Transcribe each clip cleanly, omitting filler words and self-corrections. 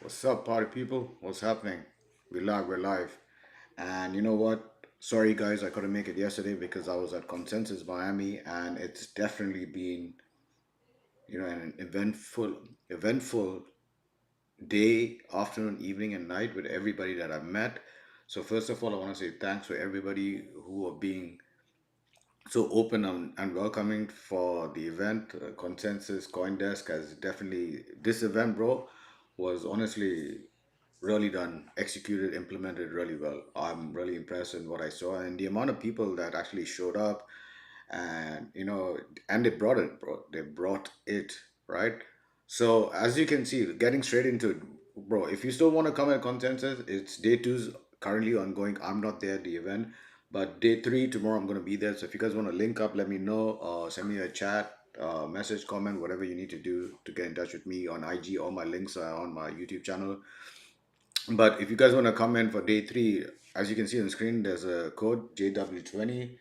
What's up, party people? What's happening? We're live. And you know what? Sorry, guys, I couldn't make it yesterday because I was at Consensus Miami, and it's definitely been, an eventful day, afternoon, evening, and night with everybody that I've met. So first of all, I want to say thanks to everybody who are being so open and welcoming for the event. Consensus CoinDesk has definitely this event, bro, was honestly really done, executed, implemented really well. I'm really impressed in what I saw and the amount of people that actually showed up, and and they brought it, bro. They brought it, right? So as you can see, getting straight into it, bro. If you still want to come at Consensus, it's day two's currently ongoing. I'm not there at the event, but day three tomorrow I'm gonna be there. So if you guys want to link up, let me know. Send me a chat, message, comment, whatever you need to do to get in touch with me on IG. All my links are on my YouTube channel. But if you guys want to come in for day three, as you can see on the screen, there's a code JW20.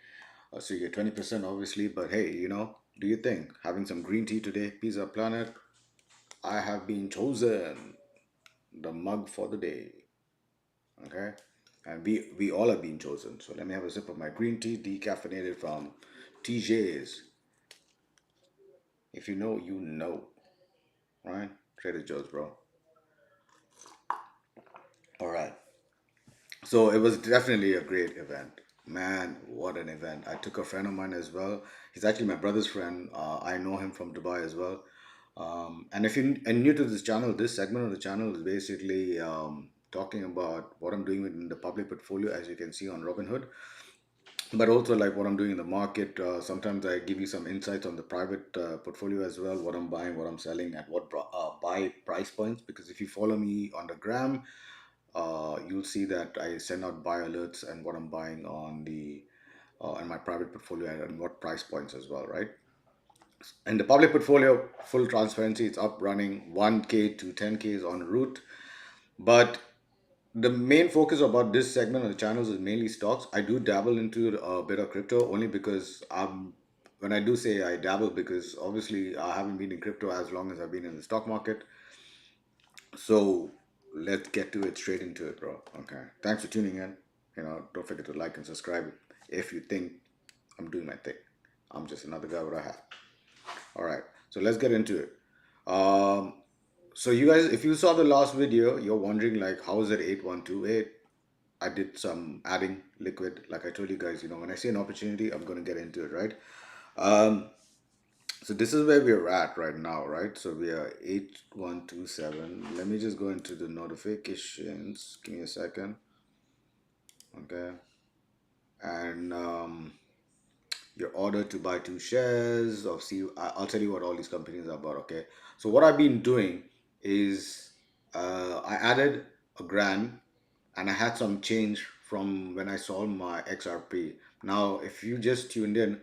So you get 20% obviously. But hey, do you think having some green tea today, Pizza Planet, I have been chosen the mug for the day. Okay? And we all have been chosen. So let me have a sip of my green tea, decaffeinated from TJ's. If you know, you know. Right? Trader Joe's, bro. All right. So it was definitely a great event. Man, what an event. I took a friend of mine as well. He's actually my brother's friend. I know him from Dubai as well. And if you're new to this channel, this segment of the channel is basically talking about what I'm doing in the public portfolio, as you can see on Robinhood, but also like what I'm doing in the market. Sometimes I give you some insights on the private portfolio as well, what I'm buying, what I'm selling, at what buy price points. Because if you follow me on the gram, you'll see that I send out buy alerts and what I'm buying on the in my private portfolio and what price points as well, right? And the public portfolio, full transparency, it's up running 1K to 10K is en route. But the main focus about this segment of the channels is mainly stocks. I do dabble into a bit of crypto only because when I do say I dabble, because obviously I haven't been in crypto as long as I've been in the stock market. So let's get to it, straight into it, bro. Okay. Thanks for tuning in. Don't forget to like and subscribe if you think I'm doing my thing. I'm just another guy with a hat. All right. So let's get into it. Um, so you guys, if you saw the last video, you're wondering like, how is it 8128? I did some adding liquid. Like I told you guys, when I see an opportunity, I'm gonna get into it, right? Um, so this is where we're at right now, right? So we are 8127. Let me just go into the notifications. Give me a second. Okay. And your order to buy two shares of C. I'll tell you what all these companies are about. Okay. So what I've been doing is I added a grand and I had some change from when I sold my XRP. Now, if you just tuned in,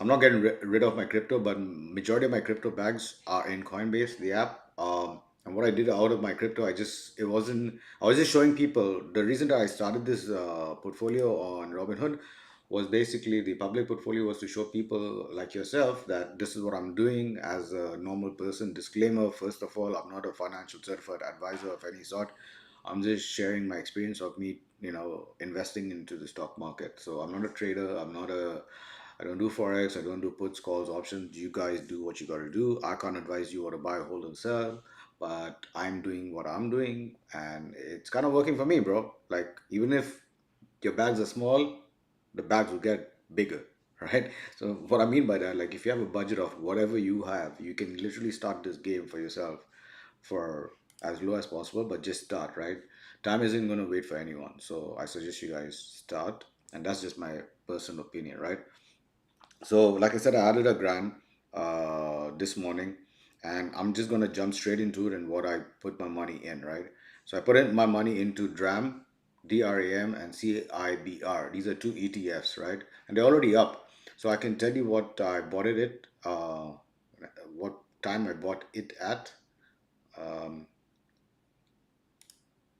I'm not getting rid of my crypto, but majority of my crypto bags are in Coinbase, the app. And what I did out of my crypto, it wasn't, I was just showing people. The reason that I started this portfolio on Robinhood was basically the public portfolio was to show people like yourself that this is what I'm doing as a normal person. Disclaimer, first of all, I'm not a financial certified advisor of any sort. I'm just sharing my experience of me, investing into the stock market. So I'm not a trader. I don't do forex. I don't do puts, calls, options. You guys do what you got to do. I can't advise you what to buy, hold, and sell. But I'm doing what I'm doing, and it's kind of working for me, bro. Like even if your bags are small, the bags will get bigger, right? So what I mean by that, like if you have a budget of whatever you have, you can literally start this game for yourself for as low as possible, but just start, right? Time isn't going to wait for anyone. So I suggest you guys start. And that's just my personal opinion, right? So, like I said, I added a grand this morning, and I'm just gonna jump straight into it and what I put my money in, right? So I put in my money into DRAM, and CIBR. These are two ETFs, right? And they're already up. So I can tell you what I bought what time I bought it at. Um,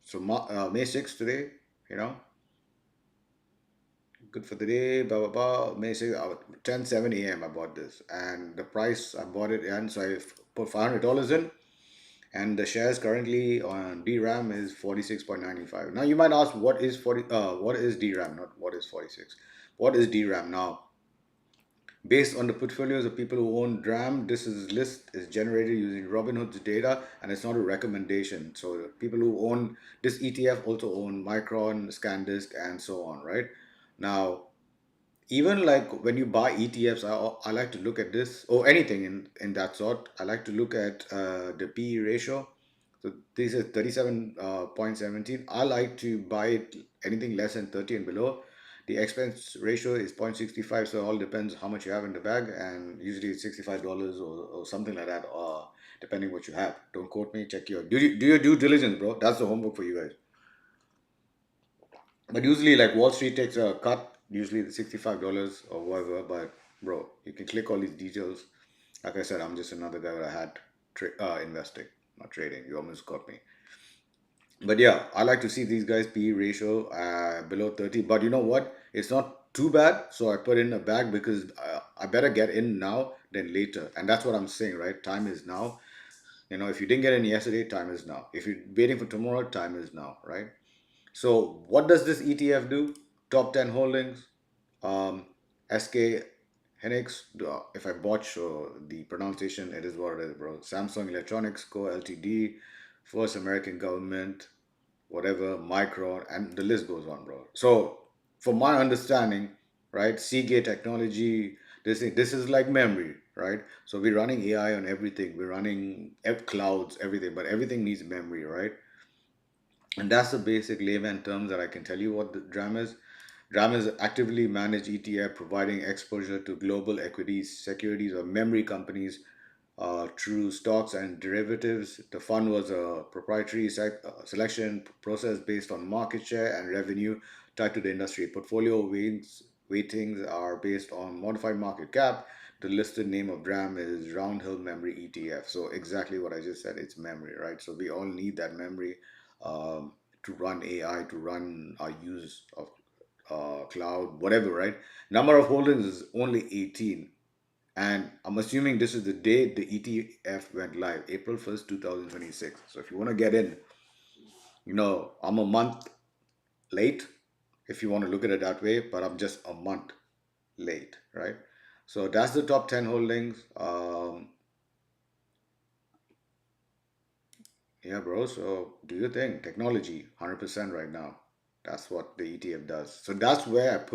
so May 6th today, you know, good for the day, blah blah blah. May 6, 10:07 a.m. I bought this, and the price I bought it in, so I put $500 in, and the shares currently on DRAM is 46.95. Now you might ask, what is DRAM, not what is 46. What is DRAM now? Based on the portfolios of people who own DRAM, this is list is generated using Robinhood's data, and it's not a recommendation. So people who own this ETF also own Micron, SanDisk, and so on, right? Now, even like when you buy ETFs, I like to look at this, or anything in that sort. I like to look at the PE ratio. So this is 37.17. I like to buy it anything less than 30 and below. The expense ratio is 0.65, so it all depends how much you have in the bag, and usually it's $65 or something like that, depending what you have. Don't quote me, check do your due diligence, bro. That's the homework for you guys. But usually, like Wall Street takes a cut, usually the $65 or whatever. But bro, you can click all these details. Like I said, I'm just another guy that had investing, not trading. You almost got me. But yeah, I like to see these guys PE ratio below 30. But you know what? It's not too bad. So I put in a bag because I better get in now than later. And that's what I'm saying, right? Time is now. If you didn't get in yesterday, time is now. If you're waiting for tomorrow, time is now, right? So what does this ETF do? Top 10 holdings. SK Henix. If I botch the pronunciation, it is what it is, bro. Samsung Electronics Co. Ltd. First American Government, whatever, Micron, and the list goes on, bro. So, from my understanding, right, Seagate Technology, this is like memory, right? So we're running AI on everything. We're running clouds, everything, but everything needs memory, right? And that's the basic layman terms that I can tell you what the drama is. Drama is actively managed ETF providing exposure to global equities, securities, or memory companies through stocks and derivatives. The fund was a proprietary selection process based on market share and revenue tied to the industry. Portfolio weightings are based on modified market cap. The listed name of DRAM is Round Hill Memory ETF. So exactly what I just said, it's memory, right? So we all need that memory to run AI, to run our use of cloud, whatever, right? Number of holdings is only 18. And I'm assuming this is the day the ETF went live, April 1st, 2026. So if you want to get in, I'm a month late if you want to look at it that way, but I'm just a month late, right? So that's the top 10 holdings. Yeah, bro. So do you think technology 100% right now? That's what the ETF does. So that's where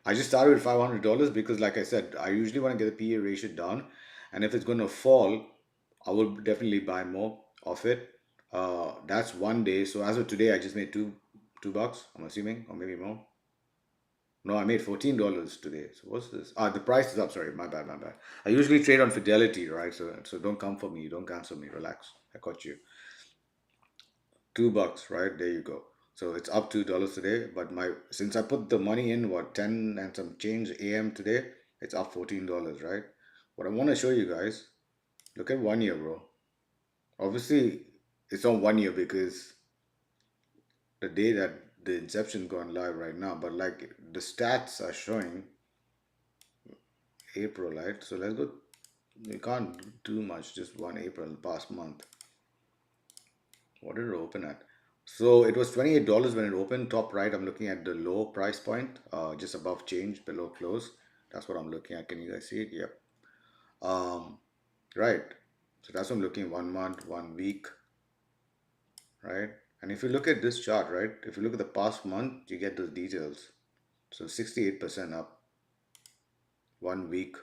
I just started with $500 because, like I said, I usually want to get the PE ratio down, and if it's going to fall, I will definitely buy more of it. That's one day. So as of today, I just made two bucks. I'm assuming, or maybe more. No, I made $14 today. So what's this? The price is up. Sorry, my bad, my bad. I usually trade on Fidelity, right? So don't come for me. Don't cancel me. Relax. I caught you. $2, right? There you go. So it's up $2 today. But my since I put the money in, what, 10 and some change AM today, it's up $14, right? What I want to show you guys, look at 1 year, bro. Obviously, it's on 1 year because the day that the inception gone live right now. But like the stats are showing April, right? So let's go. We can't do much. Just one April, past month. What did it open at? So it was $28 when it opened. Top right, I'm looking at the low price point, just above change, below close. That's what I'm looking at. Can you guys see it? Yep. Um, right. So that's what I'm looking at, 1 month, 1 week, right? And if you look at this chart, right? If you look at the past month, you get those details. So 68% up, 1 week,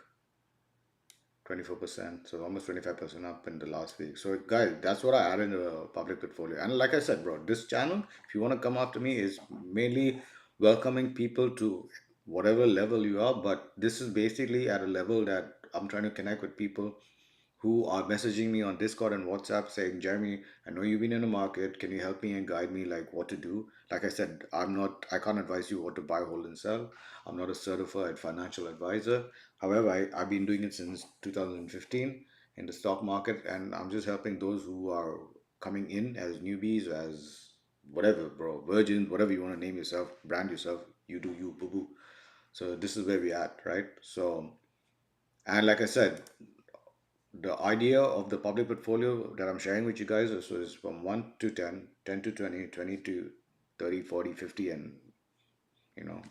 24%, so almost 25% up in the last week. So guys, that's what I added in the public portfolio. And like I said, bro, this channel, if you want to come after me, is mainly welcoming people to whatever level you are. But this is basically at a level that I'm trying to connect with people who are messaging me on Discord and WhatsApp saying, Jeremy, I know you've been in the market. Can you help me and guide me like what to do? Like I said, I can't advise you what to buy, hold, and sell. I'm not a certified financial advisor. However, I've been doing it since 2015 in the stock market, and I'm just helping those who are coming in as newbies, as whatever, bro, virgins, whatever you want to name yourself, brand yourself, you do you, boo boo. So this is where we at, right? So, and like I said, the idea of the public portfolio that I'm sharing with you guys is from 1 to 10, 10 to 20, 20 to 30, 40, 50, and you know,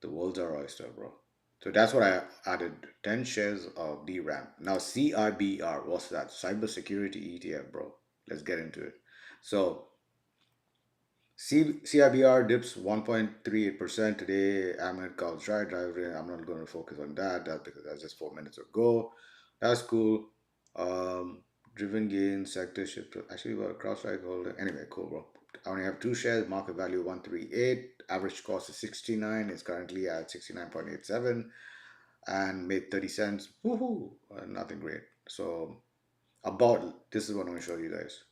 the world's our oyster, bro. So that's what I added 10 shares of DRAM. Now, CIBR, what's that? Cybersecurity ETF, bro. Let's get into it. So, CIBR dips 1.38% today. Ahmed Carl's right driving. I'm not going to focus on that. That's because that's just 4 minutes ago. That's cool. Driven gain sector shift. Actually, well, CrowdStrike holder. Anyway, cool, bro. I only have two shares. Market value 138. Average cost is 69. It's currently at 69.87 and made 30 cents. Woohoo! Nothing great. So about this is what I'm going to show you guys.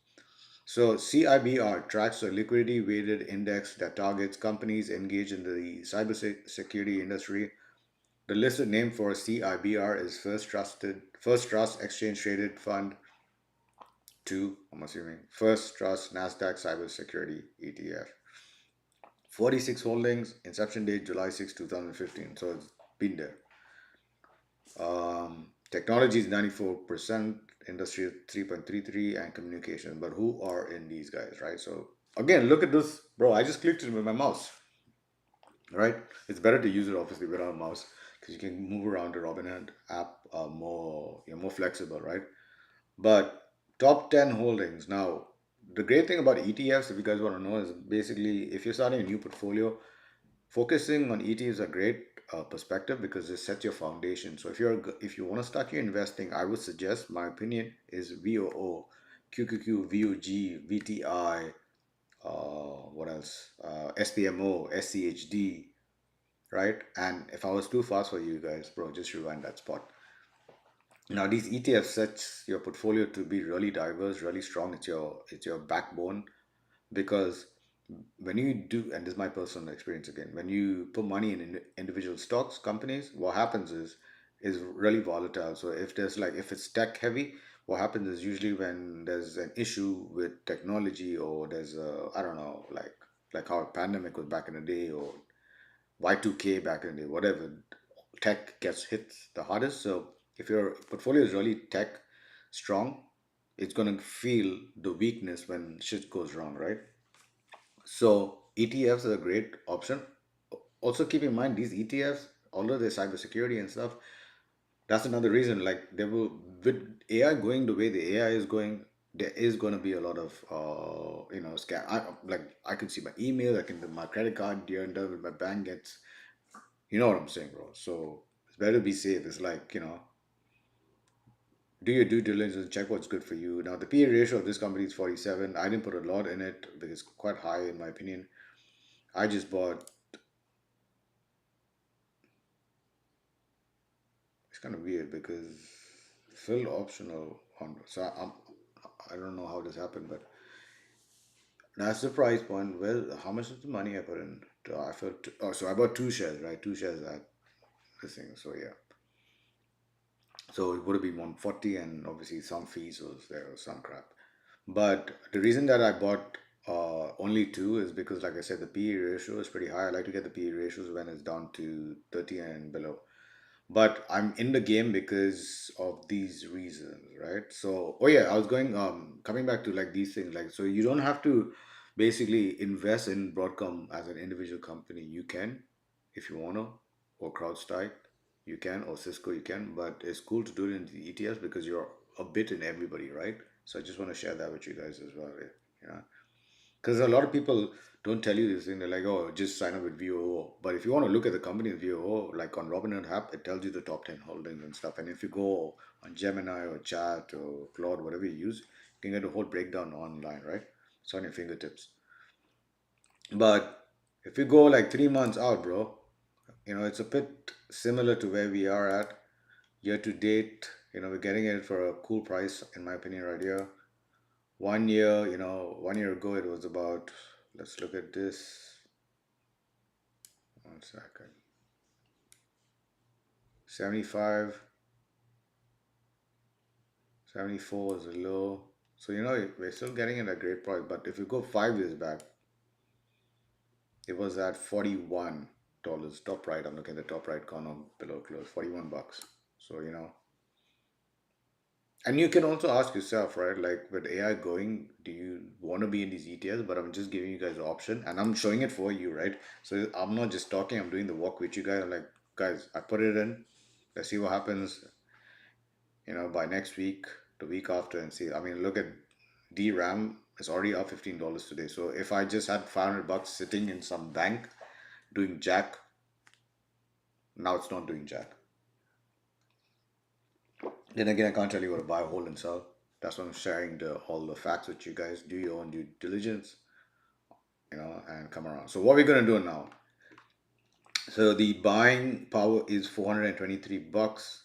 So CIBR tracks a liquidity weighted index that targets companies engaged in the cybersecurity industry. The listed name for CIBR is First Trust Exchange Traded Fund 2, I'm assuming. First Trust Nasdaq Cybersecurity ETF. 46 holdings, inception date July 6, 2015. So it's been there. Technology is 94%, industry is 3.33, and communication. But who are in these guys, right? So again, look at this, bro. I just clicked it with my mouse, right? It's better to use it obviously without a mouse because you can move around the Robinhood app more, you're more flexible, right? But top 10 holdings. Now, the great thing about ETFs, if you guys want to know, is basically if you're starting a new portfolio, focusing on ET is a great perspective because it sets your foundation. So if you want to start your investing, I would suggest my opinion is VOO, QQQ, VOG, VTI, what else? SPMO, SCHD, right? And if I was too fast for you guys, bro, just rewind that spot. Now these ETFs sets your portfolio to be really diverse, really strong. It's your backbone because when you do, and this is my personal experience again, when you put money in individual stocks companies, what happens is really volatile. So if it's tech heavy, what happens is usually when there's an issue with technology or there's a, I don't know, like how a pandemic was back in the day or Y2K back in the day, whatever, tech gets hit the hardest. So if your portfolio is really tech strong, it's going to feel the weakness when shit goes wrong, right? So ETFs are a great option. Also keep in mind these ETFs, although they're cybersecurity and stuff, that's another reason. Like they will with AI going the way the AI is going, there is going to be a lot of scam. I can see my email, I can do my credit card here and there with my bank gets. You know what I'm saying, bro? So it's better to be safe. It's like do your due diligence, check what's good for you. Now the PE ratio of this company is 47. I didn't put a lot in it because it's quite high in my opinion. I just bought. It's kind of weird because fill optional on. So I don't know how this happened, but that's the price point. Well, how much is the money I put in? I felt. Oh, so I bought two shares, right? Two shares at this thing. So yeah. So it would have been 140, and obviously some fees was there or some crap. But the reason that I bought only two is because, like I said, the PE ratio is pretty high. I like to get the PE ratios when it's down to 30 and below. But I'm in the game because of these reasons, right? So, oh yeah, I was going coming back to like these things, like so you don't have to basically invest in Broadcom as an individual company. You can, if you wanna, or CrowdStrike, you can, or Cisco, you can. But it's cool to do it in the ETS because you're a bit in everybody, right? So I just want to share that with you guys as well, right? Yeah. Because a lot of people don't tell you this thing. They're like, oh, just sign up with VOO. But if you want to look at the company with VOO, like on Robinhood app, it tells you the top 10 holdings and stuff. And if you go on Gemini or Chat or Claude, whatever you use, you can get a whole breakdown online, right? It's on your fingertips. But if you go like 3 months out, bro, it's a bit similar to where we are at year to date. We're getting it for a cool price, in my opinion, right here. 1 year, 1 year ago, it was about, let's look at this. 1 second. 75, 74 is a low. So, we're still getting it at a great price. But if you go 5 years back, it was at $41. Top right, I'm looking at the top right corner below close, $41. So, And you can also ask yourself, right? Like with AI going, do you want to be in these ETFs? But I'm just giving you guys the option and I'm showing it for you, right? So I'm not just talking, I'm doing the work with you guys. I'm like, guys, I put it in. Let's see what happens, by next week, the week after, and see. I mean, look at DRAM is already up $15 today. So if I just had 500 bucks sitting in some bank doing jack, now it's not doing jack. Then again, I can't tell you what to buy, hold, and sell. That's why I'm sharing all the facts with you guys. Do your own due diligence, and come around. So what we're gonna do now? So the buying power is 423 bucks.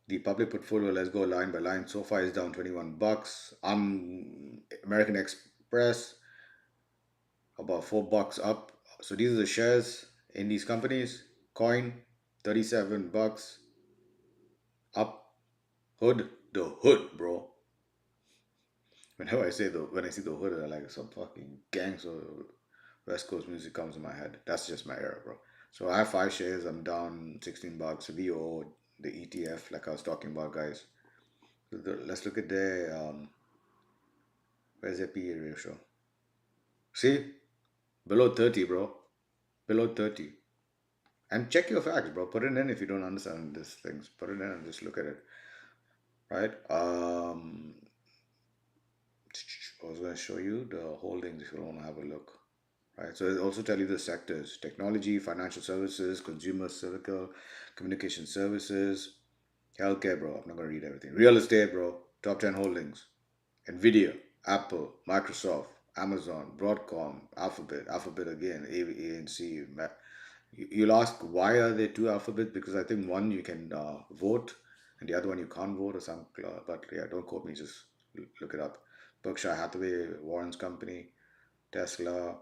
The public portfolio, let's go line by line. So far is down 21 bucks. American Express about $4 up. So these are the shares in these companies. Coin 37 bucks up. Hood, the hood, bro. When I see the hood, I like some fucking gangs or West Coast music comes in my head. That's just my era, bro. So I have 5 shares. I'm down 16 bucks. VO, the ETF, like I was talking about, guys. Let's look at their where's their PE ratio? See, below 30, bro. Below 30. And check your facts, bro. Put it in if you don't understand these things. Put it in and just look at it, right? I was going to show you the holdings if you want to have a look. Right, so it also tell you the sectors: technology, financial services, consumer, cyclical, communication services, healthcare, bro. I'm not gonna read everything. Real estate, bro. Top 10 holdings: Nvidia, Apple, Microsoft, Amazon, Broadcom, Alphabet again, ANC. You'll ask why are there two Alphabet? Because I think one you can vote, and the other one you can't vote or some. But yeah, don't quote me. Just look it up. Berkshire Hathaway, Warren's company, Tesla.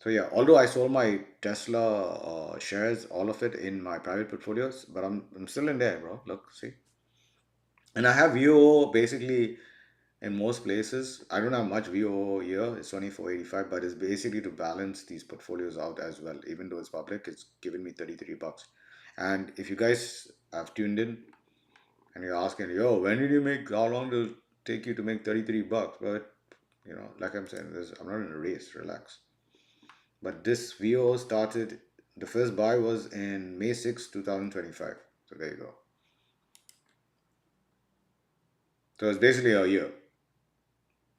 So yeah, although I sold my Tesla shares, all of it in my private portfolios, but I'm still in there, bro. Look, see, and I have VO basically in most places. I don't have much VO here. It's only 485, but it's basically to balance these portfolios out as well. Even though it's public, it's given me 33 bucks. And if you guys have tuned in and you're asking, yo, when did you make? How long does it take you to make 33 bucks? But like I'm saying, I'm not in a race. Relax. But this VO started, the first buy was in May 6th, 2025. So there you go. So it's basically a year,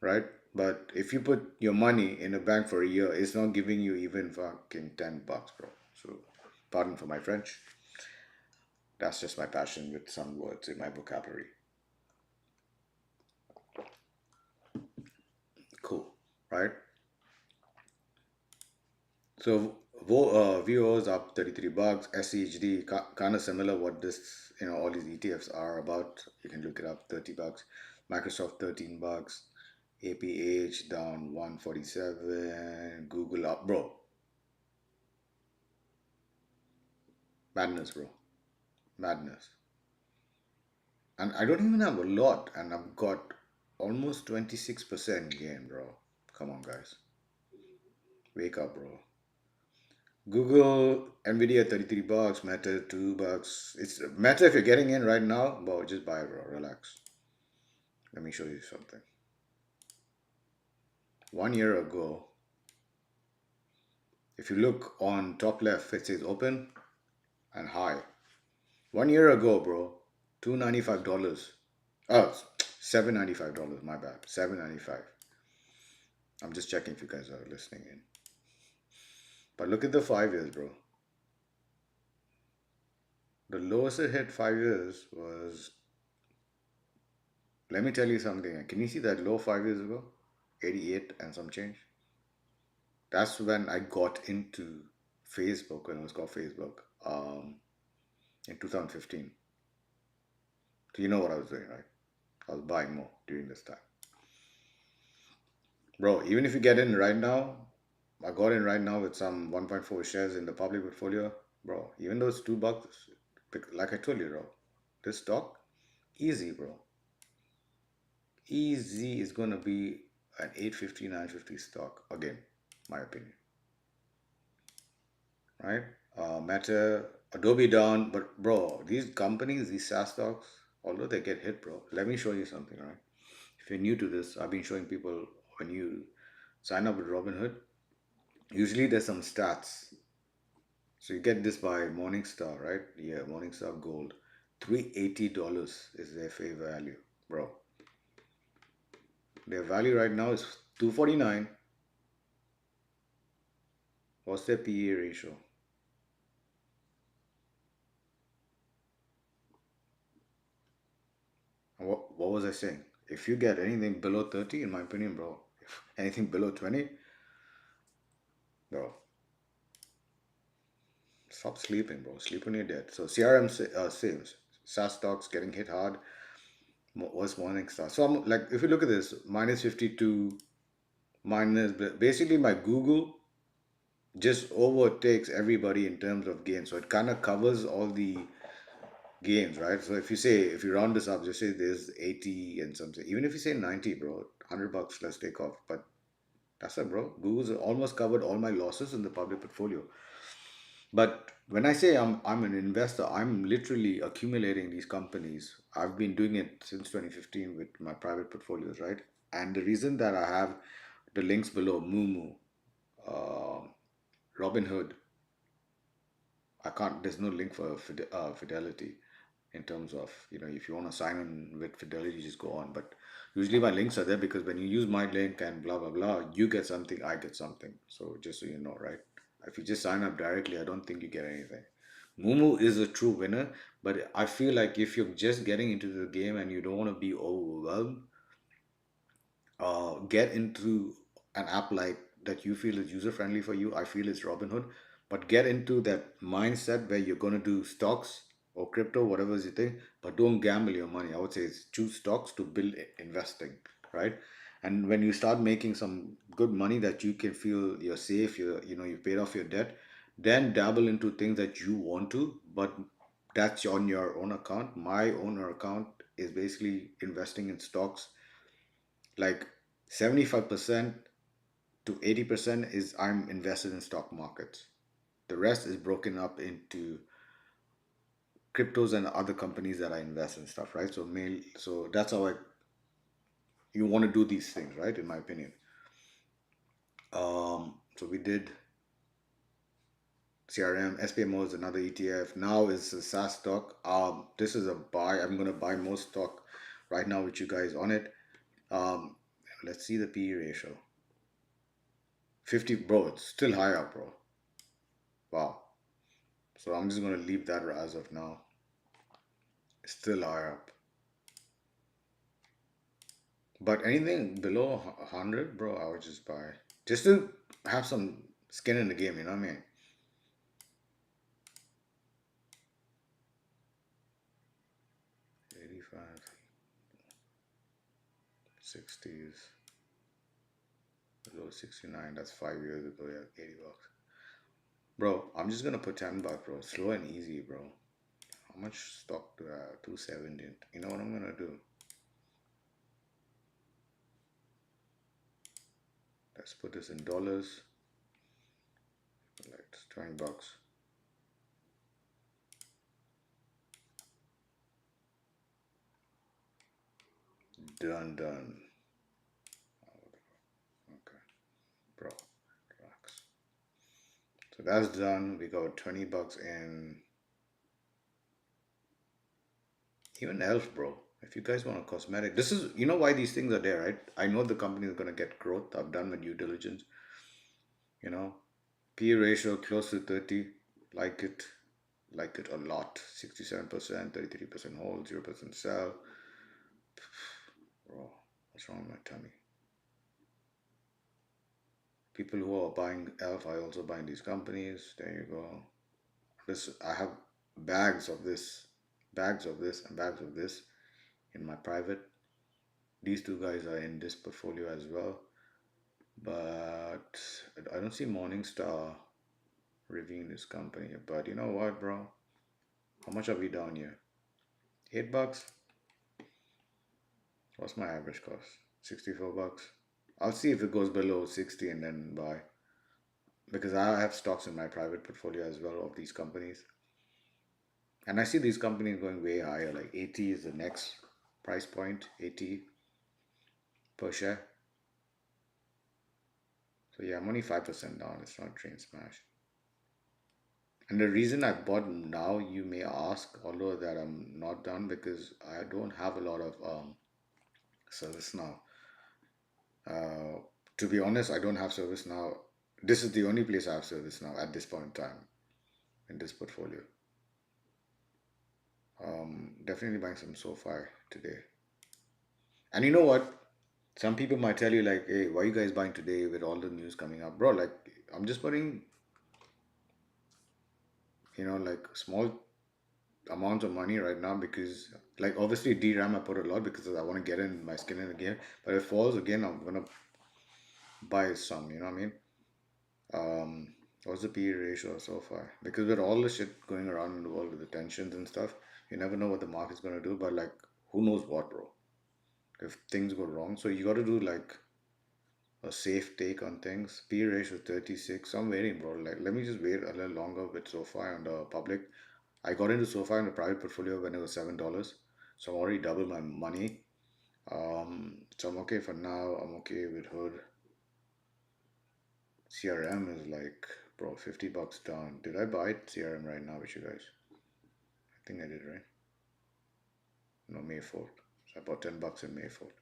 right? But if you put your money in a bank for a year, it's not giving you even fucking 10 bucks, bro. So pardon for my French. That's just my passion with some words in my vocabulary. Cool, right? So VO is up 33 bucks. SCHD, kind of similar what this, all these ETFs are about. You can look it up, 30 bucks. Microsoft 13 bucks. APH down 147. Google up, bro. Madness, bro. Madness. And I don't even have a lot, and I've got almost 26% gain, bro. Come on, guys. Wake up, bro. Google, Nvidia 33 bucks, Meta 2 bucks. It's Meta if you're getting in right now, bro, just buy it, bro. Relax. Let me show you something. 1 year ago, if you look on top left, it says open and high. 1 year ago, bro, $295. Oh, $795. My bad. $795. I'm just checking if you guys are listening in. But look at the 5 years, bro. The lowest it hit 5 years was. Let me tell you something. Can you see that low 5 years ago? 88 and some change. That's when I got into Facebook, when it was called Facebook, in 2015. So you know what I was doing, right? I was buying more during this time. Bro, even if you get in right now, I got in right now with some 1.4 shares in the public portfolio. Bro, even though it's $2, like I told you, bro, this stock, easy, bro. Easy is going to be an 850, 950 stock. Again, my opinion. Right? Meta, Adobe down, but bro, these companies, these SaaS stocks, although they get hit, bro. Let me show you something, right? If you're new to this, I've been showing people when you sign up with Robinhood, usually there's some stats. So you get this by Morningstar, right? Yeah, Morningstar Gold. $380 is their fair value, bro. Their value right now is 249. What's their PE ratio? And what was I saying? If you get anything below 30, in my opinion, bro, if anything below 20, bro, stop sleeping, bro. Sleep when you're dead. So CRM saves. SaaS stocks getting hit hard. Was Morningstar. So I'm like, if you look at this, minus 52, minus basically my Google just overtakes everybody in terms of gains. So it kind of covers all the gains, right? So if you say, if you round this up, just say there's 80 and something. Even if you say 90, bro, $100, let's take off. But that's it, bro. Google's almost covered all my losses in the public portfolio. But when I say I'm an investor, I'm literally accumulating these companies. I've been doing it since 2015 with my private portfolios, right? And the reason that I have the links below, Moomoo, uh, Robinhood, I can't. There's no link for Fidelity in terms of if you want to sign in with Fidelity, just go on. But usually my links are there because when you use my link and blah blah blah, you get something, I get something. So just so you know, right? If you just sign up directly, I don't think you get anything. Mumu is a true winner, but I feel like if you're just getting into the game and you don't want to be overwhelmed, get into an app like that you feel is user friendly for you. I feel it's Robinhood, but get into that mindset where you're going to do stocks or crypto, whatever is your thing, but don't gamble your money. I would say it's choose stocks to build investing, right? And when you start making some good money that you can feel you're safe, you paid off your debt, then dabble into things that you want to, but that's on your own account. My owner account is basically investing in stocks like 75% to 80% is I'm invested in stock markets. The rest is broken up into cryptos and other companies that I invest in stuff, right? So that's how you want to do these things, right? In my opinion. So we did CRM, SPMO is another ETF. Now is a SaaS stock. This is a buy. I'm gonna buy more stock right now with you guys on it. Um, let's see the PE ratio. 50, bro. It's still higher, bro. Wow. So I'm just gonna leave that as of now. Still higher up. But anything below 100, bro, I would just buy. Just to have some skin in the game, you know what I mean? 85, 60s, below 69, that's 5 years ago, yeah, $80. Bro, I'm just gonna put $10, bro. Slow and easy, bro. How much stock do I have? 270. You know what I'm gonna do? Let's put this in dollars. Like $20. Done, done. Okay, bro, relax. So that's done. We got $20 in. Even Elf, bro. If you guys want a cosmetic, this is why these things are there, right? I know the company is gonna get growth. I've done my due diligence. You know, P ratio close to 30. Like it, like it a lot. 67%, 33% hold, 0% sell. Bro, what's wrong with my tummy? People who are buying Elf are also buying these companies. There you go. This I have bags of this, bags of this, and bags of this in my private. These two guys are in this portfolio as well. But I don't see Morningstar reviewing this company. But you know what, bro? How much are we down here? $8? What's my average cost? $64. I'll see if it goes below 60 and then buy. Because I have stocks in my private portfolio as well of these companies. And I see these companies going way higher, like 80 is the next price point, 80 per share. So yeah, I'm only 5% down. It's not train smash. And the reason I bought now, you may ask, although that I'm not done because I don't have a lot of service now. Uh, to be honest, I don't have service now. This is the only place I have service now at this point in time in this portfolio. Definitely buying some SoFi today. And you know what? Some people might tell you like, "Hey, why are you guys buying today with all the news coming up, bro?" Like, I'm just putting, like small amounts of money right now because, like, obviously DRAM I put a lot because I want to get in my skin in again. But if it falls again, I'm gonna buy some. You know what I mean? Um, what's the PE ratio so far? Because with all the shit going around in the world with the tensions and stuff, you never know what the market's gonna do. But like, who knows what, bro? If things go wrong, so you got to do like a safe take on things. P ratio 36. So I'm waiting, bro. Like, let me just wait a little longer with SoFi on the public. I got into SoFi in the private portfolio when it was $7. So I'm already doubled my money. So I'm okay for now. I'm okay with Hood. CRM is like, bro, $50 down. Did I buy CRM right now with you guys? I think I did, right? No, May 4th. So I bought $10 in May 4th.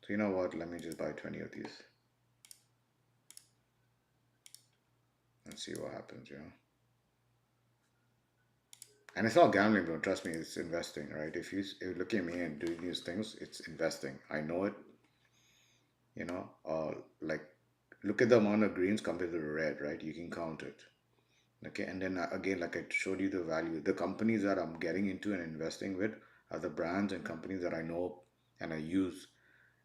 So you know what? Let me just buy 20 of these and see what happens, And it's not gambling, bro. Trust me, it's investing, right? If you look at me and doing these things, it's investing. I know it, you know. Like look at the amount of greens compared to the red, right? You can count it. Okay, and then again, like I showed you the value. The companies that I'm getting into and investing with are the brands and companies that I know and I use,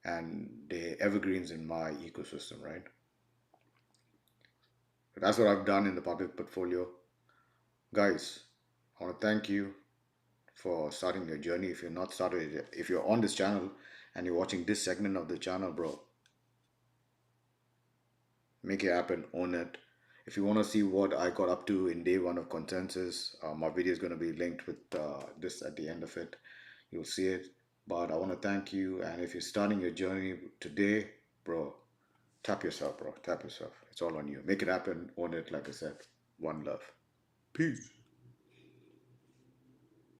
and they evergreens in my ecosystem, right? So that's what I've done in the public portfolio, guys. I want to thank you for starting your journey. If you're not started it, if you're on this channel and you're watching this segment of the channel, bro, make it happen, own it. If you want to see what I got up to in day one of consensus, my video is going to be linked with this at the end of it. You'll see it. But I want to thank you. And if you're starting your journey today, bro, tap yourself, bro. Tap yourself. It's all on you. Make it happen, own it, like I said. One love. Peace.